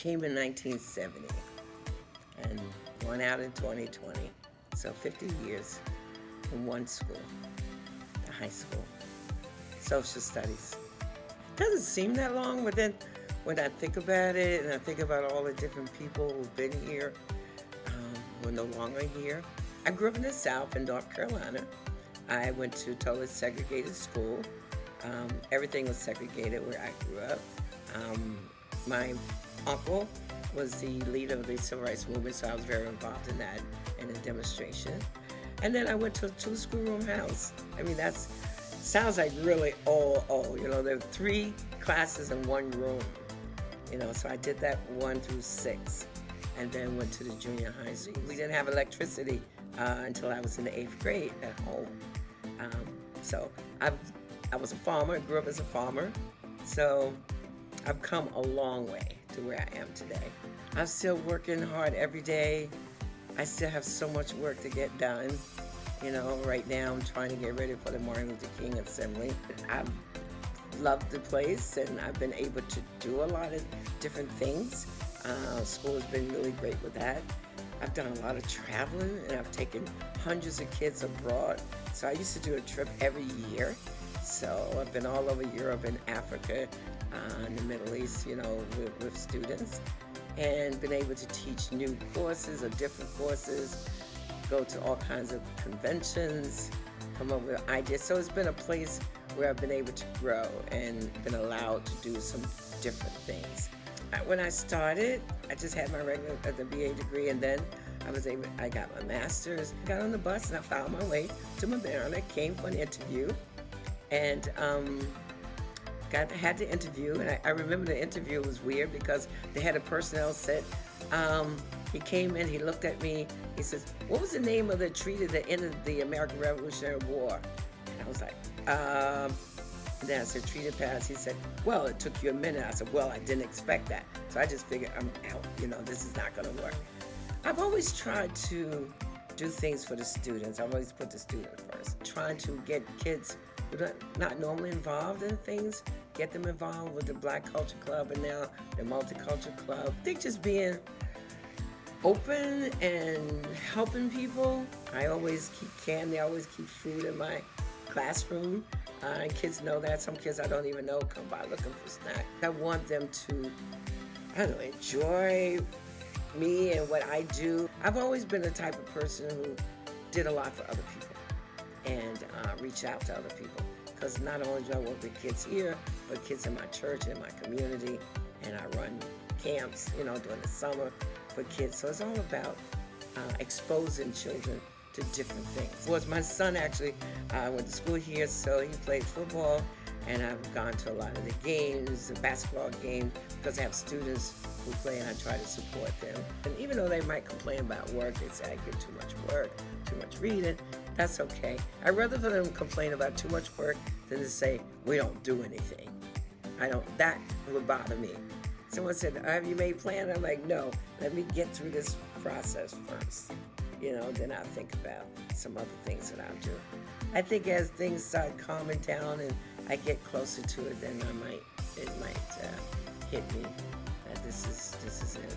came in 1970 and went out in 2020. So 50 years in one school, the high school, social studies. Doesn't seem that long, but then when I think about it and I think about all the different people who've been here, who are no longer here. I grew up in the South in North Carolina. I went to a totally segregated school. Everything was segregated where I grew up. My uncle was the leader of the civil rights movement, so I was very involved in that and in demonstration. And then I went to a 2-schoolroom house. I mean, that sounds like really old. You know, there were 3 classes in one room. You know, so I did that 1 through 6, and then went to the junior high school. We didn't have electricity until I was in the 8th grade at home. So I was a farmer, grew up as a farmer. So I've come a long way to where I am today. I'm still working hard every day. I still have so much work to get done. You know, right now I'm trying to get ready for the Martin Luther King Assembly. I've loved the place and I've been able to do a lot of different things. School has been really great with that. I've done a lot of traveling and I've taken hundreds of kids abroad. So I used to do a trip every year. So I've been all over Europe and Africa, and the Middle East, you know, with students, and been able to teach new courses or different courses, go to all kinds of conventions, come up with ideas. So it's been a place where I've been able to grow and been allowed to do some different things. When I started, I just had my regular the BA degree, and then I got my master's, got on the bus, and I found my way to Mamaroneck, came for an interview, and had the interview. And I remember the interview was weird because they had a personnel set. He came in, he looked at me, he says, "What was the name of the treaty that ended the American Revolutionary War?" And I was like, And then I said, "Treaty passed." He said, "Well, it took you a minute." I said, "Well, I didn't expect that." So I just figured, I'm out, you know, this is not gonna work. I've always tried to do things for the students. I've always put the student first. Trying to get kids who are not normally involved in things, get them involved with the Black Culture Club and now the Multicultural Club. I think just being open and helping people. I always keep candy, I always keep food in my classroom. And kids know that. Some kids I don't even know come by looking for snacks. I want them to, I don't know, enjoy me and what I do. I've always been the type of person who did a lot for other people and reach out to other people. Because not only do I work with kids here, but kids in my church and my community, and I run camps, you know, during the summer for kids. So it's all about exposing children to different things. Well, my son actually went to school here, so he played football, and I've gone to a lot of the games, the basketball game, because I have students who play and I try to support them. And even though they might complain about work, they say I get too much work, too much reading, that's okay. I'd rather for them complain about too much work than to say, we don't do anything. That would bother me. Someone said, have you made plans? I'm like, no, let me get through this process first. You know, then I'll think about some other things that I'll do. I think as things start calming down and I get closer to it, then it might hit me that this is it.